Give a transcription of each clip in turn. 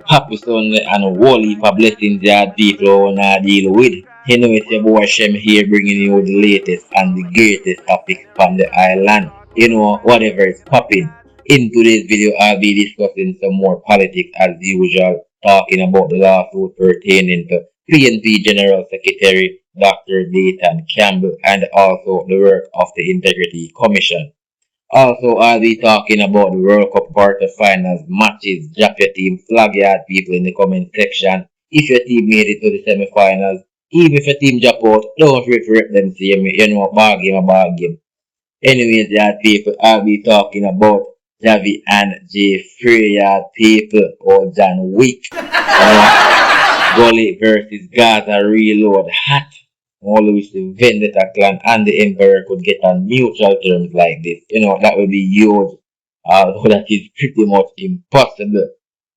Happy Sunday and whole heap of blessings Yaad people wanna deal with. You know it's your boy Shem here bringing you the latest and the greatest topics from the island. You know, whatever is popping. In today's video, I'll be discussing some more politics as usual, talking about the lawsuit pertaining to PNP General Secretary Dr. Dayton Campbell and also the work of the Integrity Commission. Also, I'll be talking about the World Cup quarterfinals matches. Drop your team flag Yaad people in the comment section. If your team made it to the semi-finals, even if your team drop out, don't forget to rep them same way. You know, ball game a ball game. Anyways, Yaad people, I'll be talking about Jahvy and Jay Yaad people or John Wick. Gully versus Gaza reload hot. Only wish the Vendetta clan and the Emperor could get on mutual terms like this. You know, that would be huge. Although that is pretty much impossible.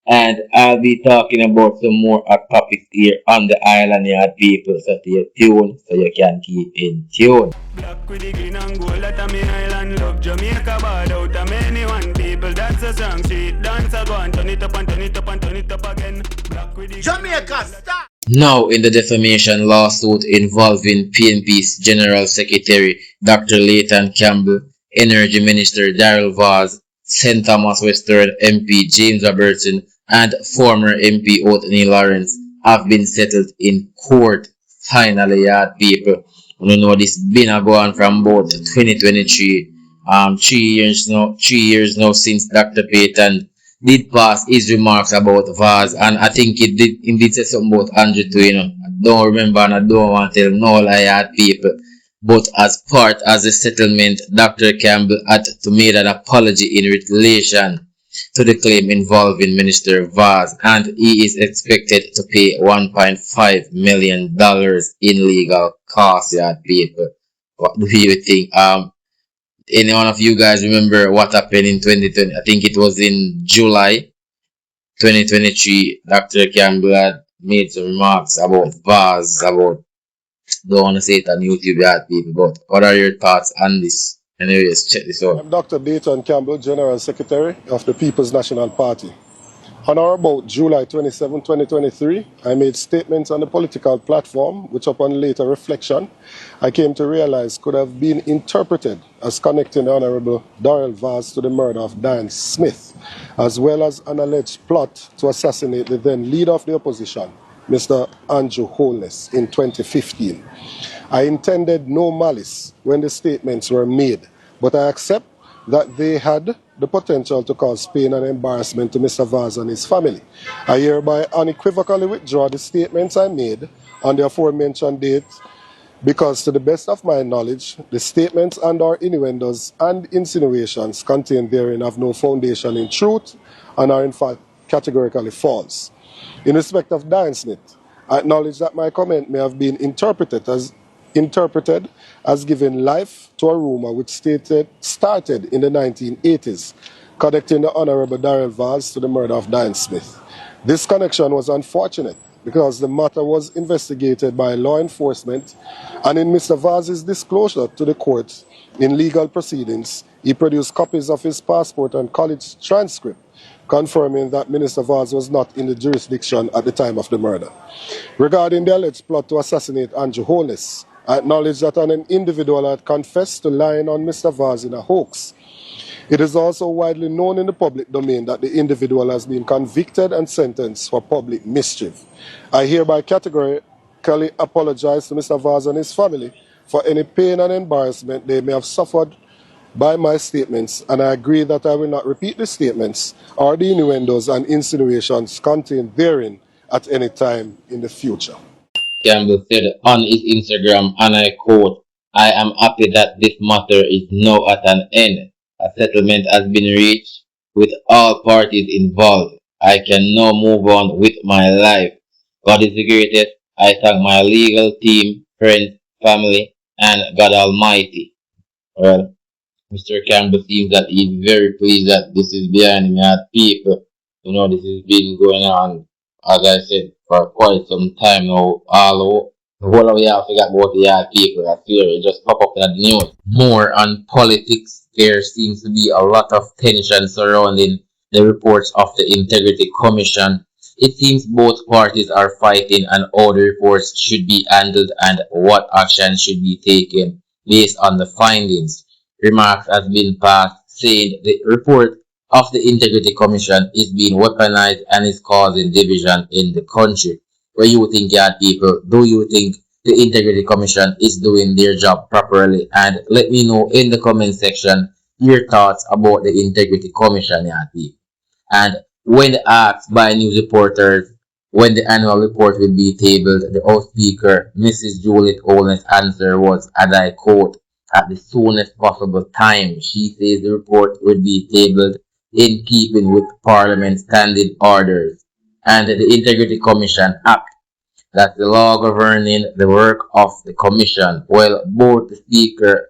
And I'll be talking about some more hot topics here on the island Yaad people. So stay tuned so you can keep in tune. Black with the green and gold that I'm in island love Jamaica bad out of many one people. That's a song street dance a go and turn it up and turn it up and turn it up again. Black with the Jamaica, stop! Now, in the defamation lawsuit involving PNP's General Secretary Dr. Dayton Campbell, Energy Minister Daryl Vaz, St. Thomas Western MP James Robertson, and former MP Othniel Lawrence have been settled in court. Finally, Yaad people. You know this been a go on from about 2023. 3 years now since Dr. Payton did pass his remarks about Vaz, and I think it did say something about Andrew too, you know. I don't remember and I don't want to tell no lie Yaad people. But as part of the settlement, Dr. Campbell had to make an apology in relation to the claim involving Minister Vaz, and he is expected to pay $1.5 million in legal costs, Yaad people. What do you think? Any one of you guys remember what happened in 2020? I think it was in July 2023. Dr. Campbell had made some remarks about Vaz, about, don't want to say it on YouTube, Yaad people, but what are your thoughts on this? Anyways, check this out. I'm Dr. Dayton Campbell, General Secretary of the People's National Party. On or about July 27, 2023, I made statements on the political platform, which upon later reflection, I came to realize could have been interpreted as connecting the Honorable Daryl Vaz to the murder of Diane Smith, as well as an alleged plot to assassinate the then leader of the opposition, Mr. Andrew Holness, in 2015. I intended no malice when the statements were made, but I accept that they had the potential to cause pain and embarrassment to Mr. Vaz and his family. I hereby unequivocally withdraw the statements I made on the aforementioned date because to the best of my knowledge, the statements and/or innuendos and insinuations contained therein have no foundation in truth and are in fact categorically false. In respect of Diane Smith, I acknowledge that my comment may have been interpreted as giving life to a rumor which started in the 1980s, connecting the Honorable Daryl Vaz to the murder of Diane Smith. This connection was unfortunate because the matter was investigated by law enforcement, and in Mr. Vaz's disclosure to the court in legal proceedings, he produced copies of his passport and college transcript confirming that Minister Vaz was not in the jurisdiction at the time of the murder. Regarding the alleged plot to assassinate Andrew Holness, I acknowledge that an individual had confessed to lying on Mr. Vaz in a hoax. It is also widely known in the public domain that the individual has been convicted and sentenced for public mischief. I hereby categorically apologize to Mr. Vaz and his family for any pain and embarrassment they may have suffered by my statements, and I agree that I will not repeat the statements or the innuendos and insinuations contained therein at any time in the future. Campbell said on his Instagram, and I quote, "I am happy that this matter is now at an end. A settlement has been reached with all parties involved. I can now move on with my life. God is the greatest. I thank my legal team, friends, family, and God Almighty." Well, Mr. Campbell seems that he's very pleased that this is behind him. Yaad people. You know, this has been going on, as I said, for quite some time now. All the whole of y'all forgot about the Yaad people. I swear, it just pop up in the news. More on politics. There seems to be a lot of tension surrounding the reports of the Integrity Commission. It seems both parties are fighting on how the reports should be handled and what action should be taken based on the findings. Remarks has been passed saying the report of the Integrity Commission is being weaponized and is causing division in the country. What you think, Yaad People? Do you think the Integrity Commission is doing their job properly? And let me know in the comment section your thoughts about the Integrity Commission, Yaad People. And when asked by news reporters when the annual report will be tabled, the House Speaker, Mrs. Juliet Holness' answer was, and I quote, at the soonest possible time. She says the report will be tabled in keeping with Parliament's standing orders and the Integrity Commission Act. That's the law governing the work of the Commission. Both the Speaker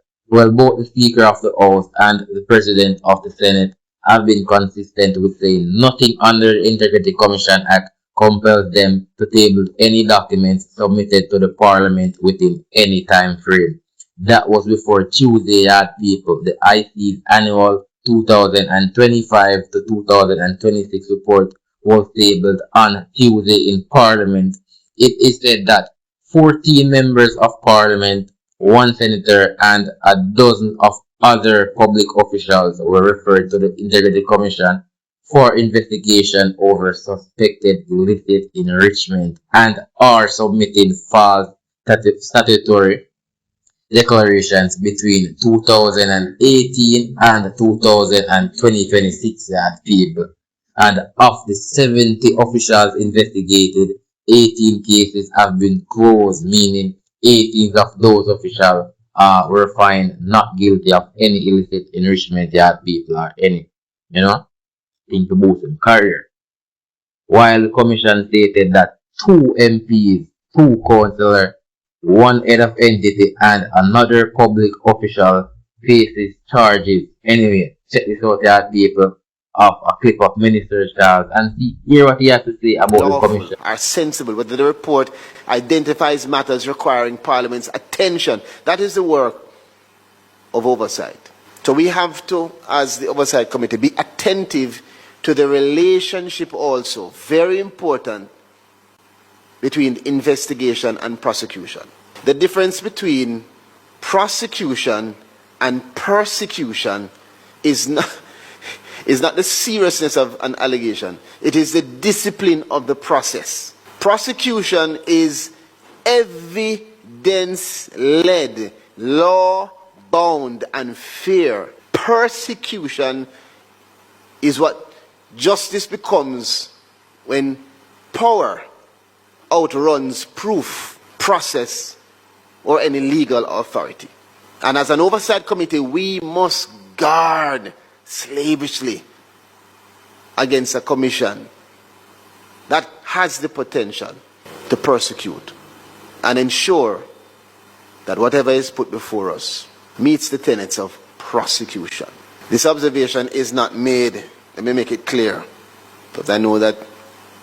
of the House and the President of the Senate have been consistent with saying nothing under the Integrity Commission Act compels them to table any documents submitted to the Parliament within any time frame. That was before Tuesday, Yaad People, the IC's annual 2025 to 2026 report was tabled on Tuesday in Parliament. It is said that 14 members of Parliament, one senator, and a dozen of other public officials were referred to the Integrity Commission for investigation over suspected illicit enrichment and are submitting false statutory declarations between 2018 and 2026, Yaad People. And of the 70 officials investigated, 18 cases have been closed, meaning 18 of those officials were found not guilty of any illicit enrichment, Yaad People, or any, thing to boost their career. While the commission stated that 2 MPs, 2 councillors, one head of entity, and another public official faces charges. Anyway, check this out, Yaad People, of a clip of Minister Charles and hear what he has to say about the commission. Are sensible, whether the report identifies matters requiring Parliament's attention. That is the work of oversight. So we have to, as the Oversight Committee, be attentive to the relationship also, very important, between investigation and prosecution. The difference between prosecution and persecution is not the seriousness of an allegation. It is the discipline of the process. Prosecution is evidence-led, law-bound, and fair. Persecution is what justice becomes when power outruns proof, process, or any legal authority. And as an oversight committee, we must guard slavishly against a commission that has the potential to persecute and ensure that whatever is put before us meets the tenets of prosecution. This observation is not made, let me make it clear, because I know that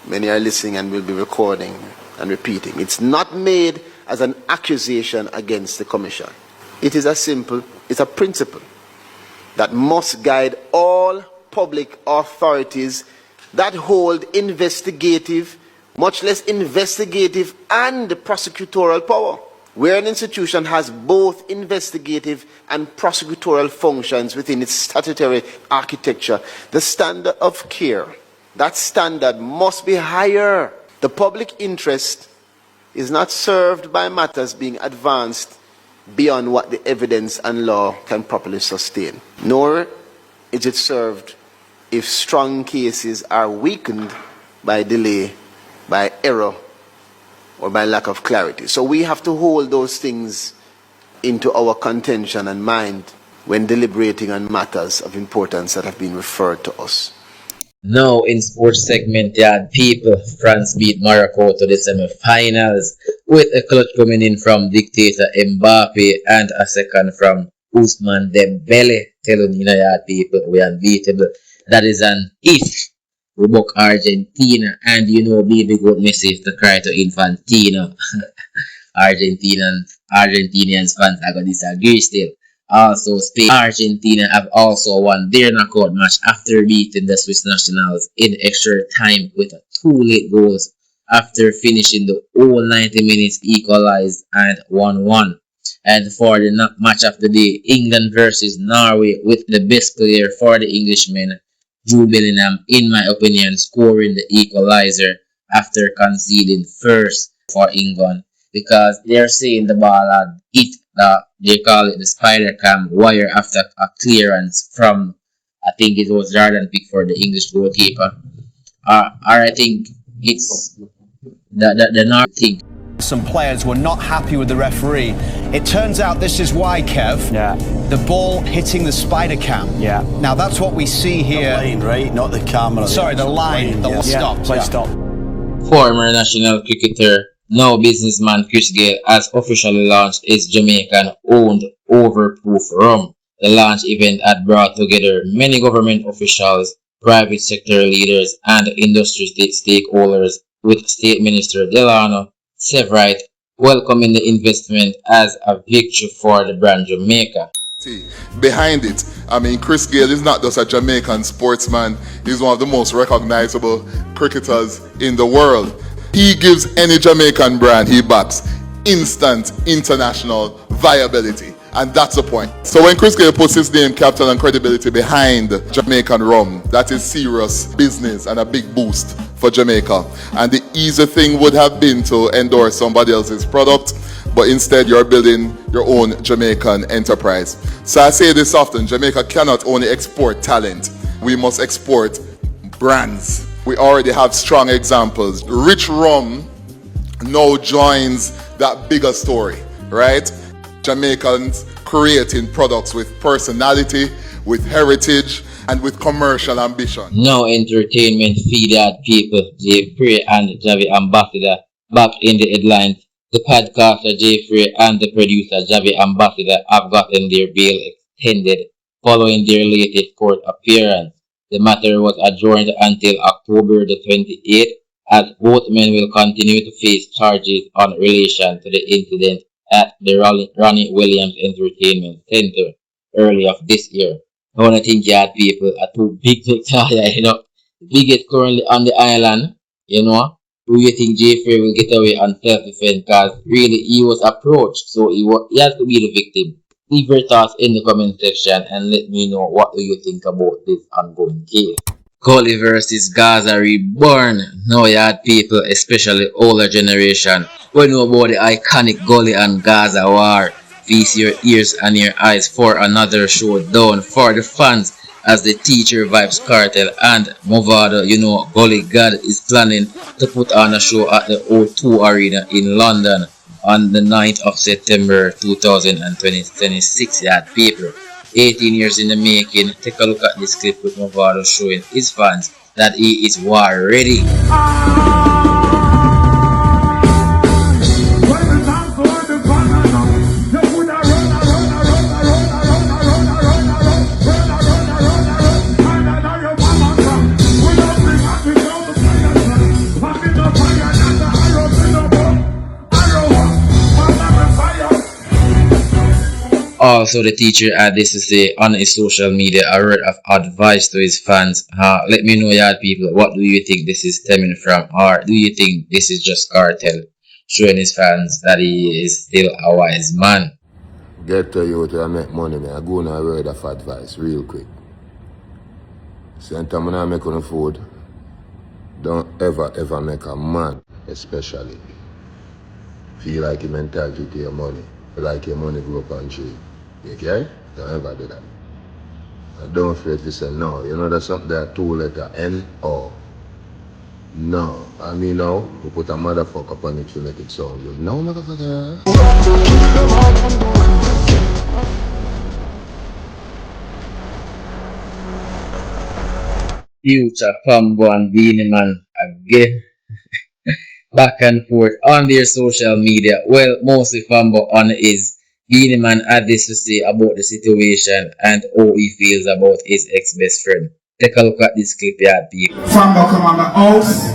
many are listening and will be recording and repeating. It's not made as an accusation against the commission. It is it's a principle that must guide all public authorities that hold investigative, much less investigative and prosecutorial power. Where an institution has both investigative and prosecutorial functions within its statutory architecture, the standard of care, that standard must be higher. The public interest is not served by matters being advanced beyond what the evidence and law can properly sustain, nor is it served if strong cases are weakened by delay, by error, or by lack of clarity. So we have to hold those things into our contention and mind when deliberating on matters of importance that have been referred to us. Now in sports segment, Yaad People, France beat Morocco to the semi-finals with a clutch coming in from dictator Mbappe and a second from Ousmane Dembele. Telling you, Yaad People, we are unbeatable. That is an if. We book Argentina, and baby goat Messi to cry to Infantino. Argentinians fans are going to disagree still. Also, Spain, Argentina have also won their knockout match after beating the Swiss nationals in extra time with two late goals after finishing the whole 90 minutes equalized and 1-1. And for the match of the day, England versus Norway, with the best player for the Englishmen, Jude Bellingham, in my opinion, scoring the equalizer after conceding first for England, because they're saying the ball had hit they call it the spider cam wire after a clearance from, I think it was Jordan Pickford, the English goalkeeper. Or I think it's the North thing. Some players were not happy with the referee. It turns out this is why, Kev. Yeah. The ball hitting the spider cam. Yeah. Now that's what we see here. The line, right? Not the camera. Sorry, the line. Yeah. Stop. Play stop. Former national cricketer, now businessman Chris Gayle has officially launched his Jamaican-owned Overproof rum. The launch event had brought together many government officials, private sector leaders, and industry stakeholders, with State Minister Delano Severide welcoming the investment as a victory for the brand Jamaica. Behind it, I mean, Chris Gayle is not just a Jamaican sportsman, he's one of the most recognizable cricketers in the world. He gives any Jamaican brand he backs instant international viability, and that's the point. So when Chris Gayle puts his name, capital and credibility behind Jamaican rum, that is serious business and a big boost for Jamaica. And the easy thing would have been to endorse somebody else's product, but instead you're building your own Jamaican enterprise. So I say this often, Jamaica cannot only export talent, we must export brands. We already have strong examples. Rich Rum now joins that bigger story, right? Jamaicans creating products with personality, with heritage, and with commercial ambition. Now entertainment feed Yaad People, Jahvy and Jahvy Ambassador back in the headlines. The podcaster Jahvy and the producer Jahvy Ambassador have gotten their bail extended following their latest court appearance. The matter was adjourned until October the 28th, as both men will continue to face charges on relation to the incident at the Ronnie Williams Entertainment Center early of this year. I want to think Yaad People are too big to tire, the biggest currently on the island, Who you think Jahvy will get away on self-defense? Because really he was approached, so he has to be the victim. Leave your thoughts in the comment section and let me know what do you think about this ongoing case. Gully versus Gaza reborn. Now Yaad People, especially older generation, we know about the iconic Gully and Gaza war. Feast your ears and your eyes for another showdown for the fans, as the Teacher Vibes Cartel and Movado, Gully God is planning to put on a show at the O2 Arena in London on the 9th of September 2026. Yaad People, 18 years in the making. Take a look at this clip with Movado showing his fans that he is war ready. Also, the teacher had this to say on his social media, a word of advice to his fans. Let me know, Yaad People, what do you think this is stemming from? Or do you think this is just Cartel showing his fans that he is still a wise man? Get to you to make money, man. I go on a word of advice real quick. Same time when I make on food, don't ever make a man, especially, feel like your mentality to your money. Like your money grow up on tree. Okay? Don't ever do that. And don't afraid to say no. There's something that 2 letter N O. No. I mean now, we put a motherfucker up on it to make it sound good. No motherfucker. Future Fambo and Beanie Man again. Back and forth on their social media. Well, mostly Fambo on his. Beanie Man had this to say about the situation and how he feels about his ex-best friend. Take a look at this clip, Yaad People. Fambo come on my house,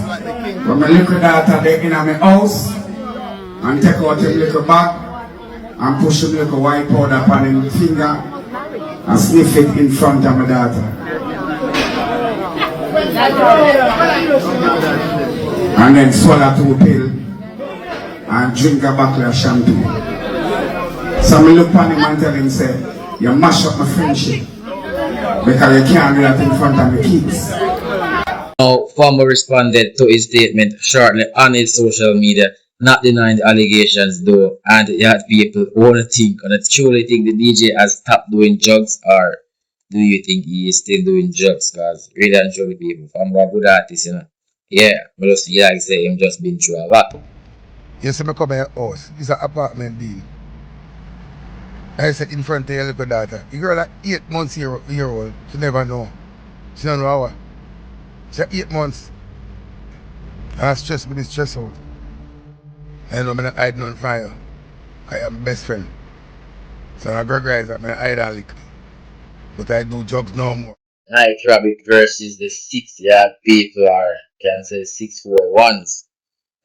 when my little daughter they in my house, and take out him little bag, and push a little white powder upon him finger and sniff it in front of my daughter. And then swallow 2 pills and drink a bottle of shampoo. So I look at him and tell him, say, you mash up my friendship because you can't do that in front of my kids. Now, Farmer responded to his statement shortly on his social media, not denying the allegations though, and Yaad People want to think, and truly think the DJ has stopped doing drugs, or do you think he is still doing drugs? Because really and truly people, from a good artist, you know. Yeah, but just like say him just been through a lot. You see me come in your house, it's an apartment deal. I said in front of your little daughter, the girl at 8 months year old, she never know. She don't know how. She 8 months. I stress me, stress out. I know I'm not hiding on fire. I am my best friend. So I go guys that I hide a lick. But I do drugs no more. Night Rabbit versus the 6 Yaad People, or can say 641s.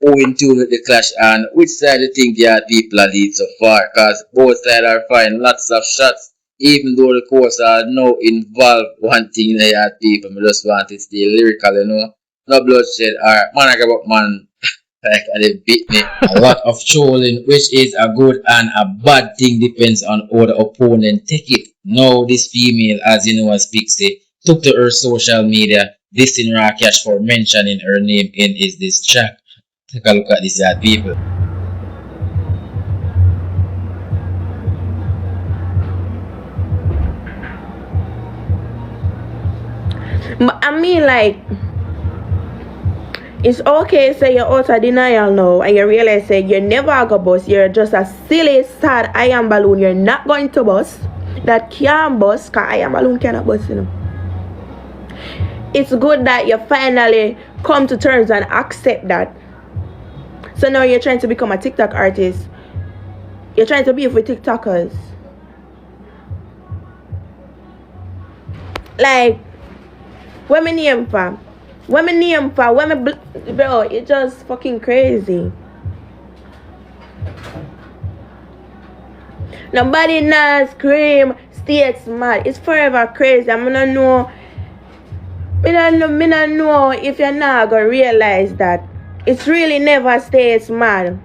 Who into the clash, and which side do you think Yaad People are lead so far? Because both sides are firing lots of shots, even though the course are now involved. One thing in the Yaad People, I just want it stay lyrical, you know. No bloodshed, or man I about man like they beat me. A lot of trolling, which is a good and a bad thing, depends on how the opponent take it. Now this female, as you know as Pixie, took to her social media dissing Rakesh for mentioning her name in his diss track. Take a look at this, Yaad People. I mean, like, it's okay say you're out of denial now and you realize say you never go bust. You're just a silly, sad I am balloon. You're not going to bust. That can't bust, because I am balloon cannot bust, you know. It's good that you finally come to terms and accept that. So now you're trying to become a TikTok artist. You're trying to beef with TikTokers. Like, what my name for? What my name for? What my bro, it's just fucking crazy. Nobody now scream, states mad. It's forever crazy. I'm gonna know. Me not know if you're not gonna realize that. It's really never stays mad.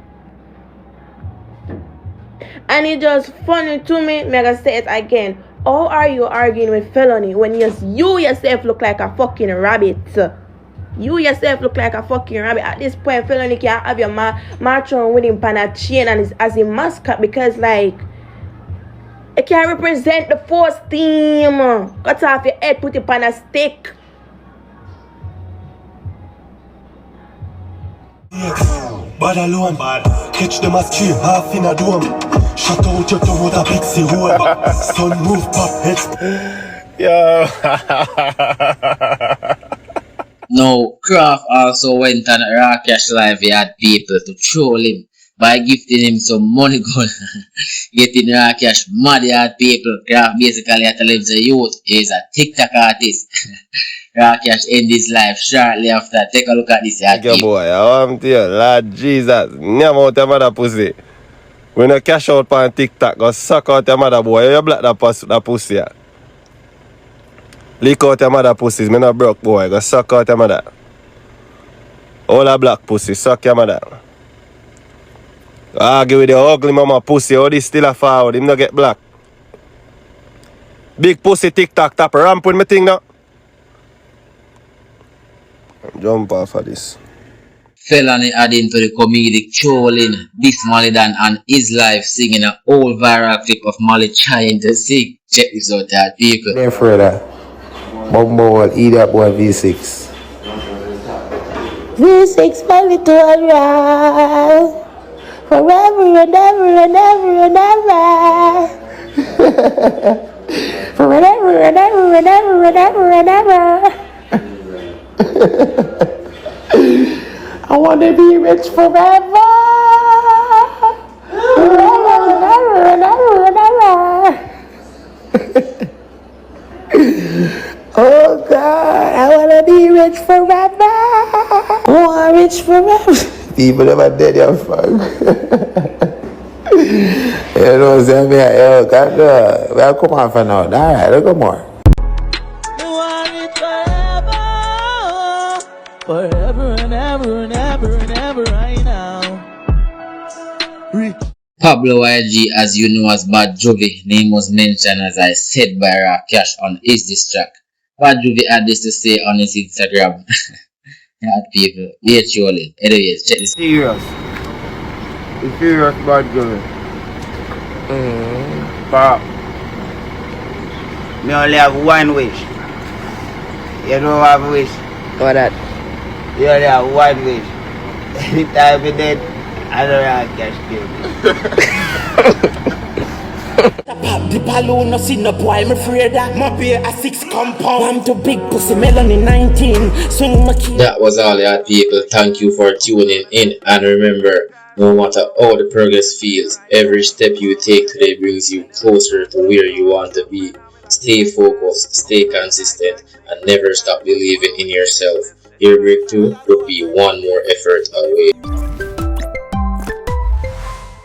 And it's just funny to me. Me gonna say it again. How are you arguing with felony when you yourself look like a fucking rabbit? You yourself look like a fucking rabbit. At this point, felony can't have your march on with him pan a chain and as a mascot, because like it can't represent the force team. Cut off your head, put it on a stick. Bad alone, catch them a stream, half in a dome. Shut out your tongue with a pixie hole. Sun move pop heads. Yo. Now, Kraft also went on Rakesh Live Yaad People to troll him by gifting him some money gun. Getting Rakesh mad. Yaad People. Kraft basically tells the youth is a TikTok artist. Rakesh end his life shortly after. Take a look at this, Yaad People. Boy, I want to you, Lord Jesus. Never out your mother pussy. When you cash out on TikTok, go suck out your mother boy. You black that pussy. Yeah. Lick out your mother pussies. Me not broke boy. Go suck out your mother. All a black pussy. Suck your mother. Argue with the ugly mama pussy. How this still a forward. Him not get black. Big pussy TikTok tap. Ramp with me thing now. Jump off of this. Felony adding to the comedic trolling this Malie Donn and his life singing an old viral clip of Malie trying to sing. Check this out, Yaad People. They're afraid of Bumbo will eat that boy V6. V6 my little ride. Forever and ever and ever and ever. Forever and ever and ever and ever and ever. I want to be rich forever. Forever and ever and ever and ever. Oh God, I want to be rich forever. Oh, I'm rich forever. People never dead, you fuck. You know, say me, yo, well, come on for now. All right, look at more. Forever and ever and ever and ever right now. Pablo YG, as you know as Bad Jahvy, name was mentioned as I said by Rock Cash on his diss track. Bad Jahvy had this to say on his Instagram. Yaad People, virtually. Anyways, check this. Serious. It's serious Bad Jahvy. Pop. Me only have one wish. You don't have a wish. What that? You only have one wish. Anytime you're dead, I don't have cash kill. Pop the balloon, no see no boy, I'm afraid that my beer a 6 compound. I'm too big pussy melon 19. Swing my key. That was all, Yaad People. Thank you for tuning in. And remember, no matter how the progress feels, every step you take today brings you closer to where you want to be. Stay focused, stay consistent, and never stop believing in yourself. Your breakthrough could be one more effort away.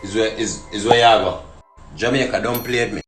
Is where you go. Jamaica don't play me.